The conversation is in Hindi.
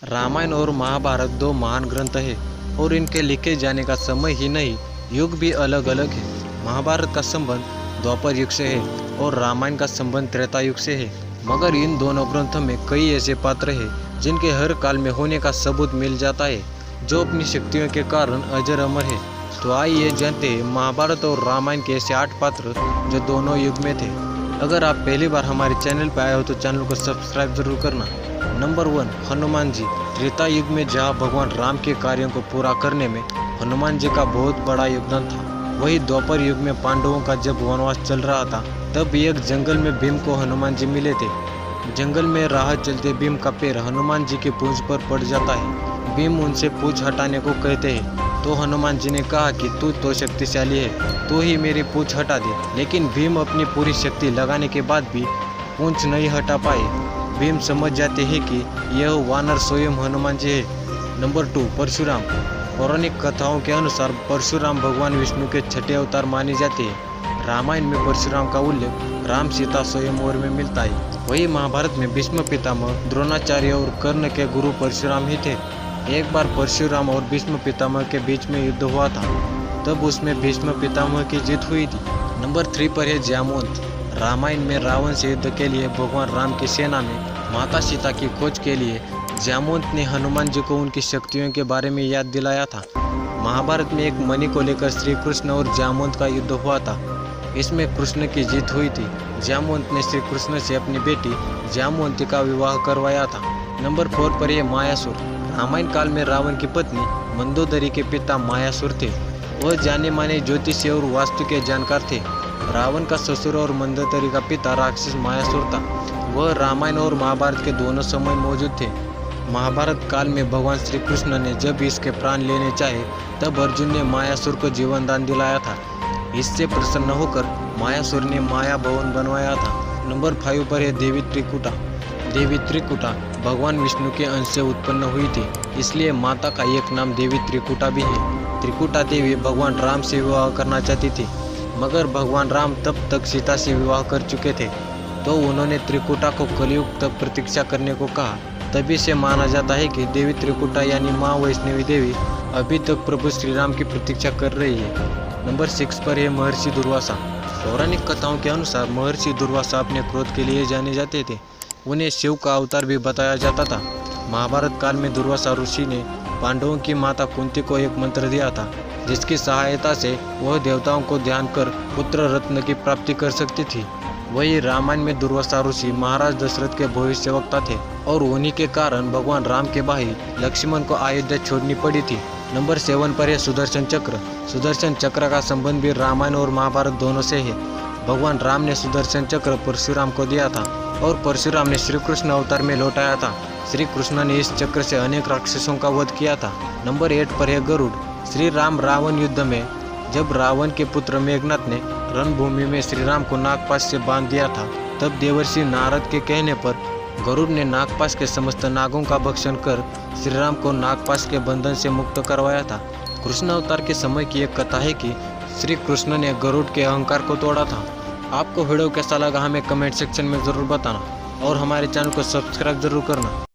रामायण और महाभारत दो महान ग्रंथ हैं और इनके लिखे जाने का समय ही नहीं, युग भी अलग अलग है। महाभारत का संबंध द्वापर युग से है और रामायण का संबंध त्रेता युग से है। मगर इन दोनों ग्रंथों में कई ऐसे पात्र हैं जिनके हर काल में होने का सबूत मिल जाता है, जो अपनी शक्तियों के कारण अजर अमर है। तो आइए जानते हैं महाभारत और रामायण के ऐसे 8 पात्र जो दोनों युग में थे। अगर आप पहली बार हमारे चैनल पर आए हो तो चैनल को सब्सक्राइब जरूर करना। नंबर 1, हनुमान जी। त्रेता युग में जहाँ भगवान राम के कार्यों को पूरा करने में हनुमान जी का बहुत बड़ा योगदान था, वही द्वापर युग में पांडवों का जब वनवास चल रहा था तब एक जंगल में भीम को हनुमान जी मिले थे। जंगल में राह चलते भीम का पैर हनुमान जी की पूंछ पर पड़ जाता है। भीम उनसे पूंछ हटाने को कहते हैं तो हनुमान जी ने कहा कि तू तो शक्तिशाली है, तू ही मेरी पूंछ हटा दे। लेकिन भीम अपनी पूरी शक्ति लगाने के बाद भी पूंछ नहीं हटा पाए। भीम समझ जाते हैं कि यह वानर स्वयं हनुमान जी है। नंबर 2, परशुराम। पौराणिक कथाओं के अनुसार परशुराम भगवान विष्णु के छठे अवतार माने जाते हैं। रामायण में परशुराम का उल्लेख राम सीता स्वयंवर में मिलता है। वही महाभारत में भीष्म पितामह, द्रोणाचार्य और कर्ण के गुरु परशुराम ही थे। एक बार परशुराम और भीष्म पितामह के बीच में युद्ध हुआ था, तब उसमें भीष्म पितामह की जीत हुई थी। नंबर 3 पर है जामवंत। रामायण में रावण से युद्ध के लिए भगवान राम की सेना में माता सीता की खोज के लिए जामवंत ने हनुमान जी को उनकी शक्तियों के बारे में याद दिलाया था। महाभारत में एक मणि को लेकर श्री कृष्ण और जामवंत का युद्ध हुआ था। इसमें कृष्ण की जीत हुई थी। जामवंत ने श्री कृष्ण से अपनी बेटी जामवंती का विवाह करवाया था। नंबर 4 पर यह मायासुर। रामायण काल में रावण की पत्नी मंदोदरी के पिता मायासुर थे। वह जाने माने ज्योतिषी और वास्तु के जानकार थे। रावण का ससुर और मंदोदरी का पिता राक्षस मायासुर था। वह रामायण और महाभारत के दोनों समय मौजूद थे। महाभारत काल में भगवान श्री कृष्ण ने जब इसके प्राण लेने चाहे तब अर्जुन ने मायासुर को जीवन दान दिलाया था। इससे प्रसन्न होकर मायासुर ने माया भवन बनवाया था। नंबर 5 पर है देवी त्रिकुटा। देवी त्रिकुटा भगवान विष्णु के अंश से उत्पन्न हुई थी, इसलिए माता का एक नाम देवी त्रिकुटा भी है। त्रिकुटा देवी भगवान राम से विवाह करना चाहती थी, मगर भगवान राम तब तक सीता से विवाह कर चुके थे, तो उन्होंने त्रिकुटा को कलयुग तक प्रतीक्षा करने को कहा। तभी से माना जाता है कि देवी त्रिकुटा यानी माँ वैष्णवी देवी अभी तक प्रभु श्री राम की प्रतीक्षा कर रही है। नंबर 6 पर है महर्षि दुर्वासा। पौराणिक कथाओं के अनुसार महर्षि दुर्वासा अपने क्रोध के लिए जाने जाते थे। उन्हें शिव का अवतार भी बताया जाता था। महाभारत काल में दुर्वासा ऋषि ने पांडवों की माता कुंती को एक मंत्र दिया था, जिसकी सहायता से वह देवताओं को ध्यान कर पुत्र रत्न की प्राप्ति कर सकती थी। वही रामायण में दुर्वासा ऋषि महाराज दशरथ के भविष्यवक्ता थे और उन्हीं के कारण भगवान राम के भाई लक्ष्मण को अयोध्या छोड़नी पड़ी थी। नंबर 7 पर है सुदर्शन चक्र। सुदर्शन चक्र का संबंध भी रामायण और महाभारत दोनों से है। भगवान राम ने सुदर्शन चक्र परशुराम को दिया था और परशुराम ने श्री कृष्ण अवतार में लौटाया था। श्री कृष्ण ने इस चक्र से अनेक राक्षसों का वध किया था। नंबर 8 पर है गरुड़। श्री राम रावण युद्ध में जब रावण के पुत्र मेघनाथ ने रणभूमि में श्री राम को नागपाश से बांध दिया था, तब देवर्षि नारद के कहने पर गरुड़ ने नागपाश के समस्त नागों का भक्षण कर श्री राम को नागपाश के बंधन से मुक्त करवाया था। कृष्ण अवतार के समय की एक कथा है कि श्री कृष्ण ने गरुड़ के अहंकार को तोड़ा था। आपको वीडियो कैसा लगा हमें कमेंट सेक्शन में ज़रूर बताना और हमारे चैनल को सब्सक्राइब जरूर करना।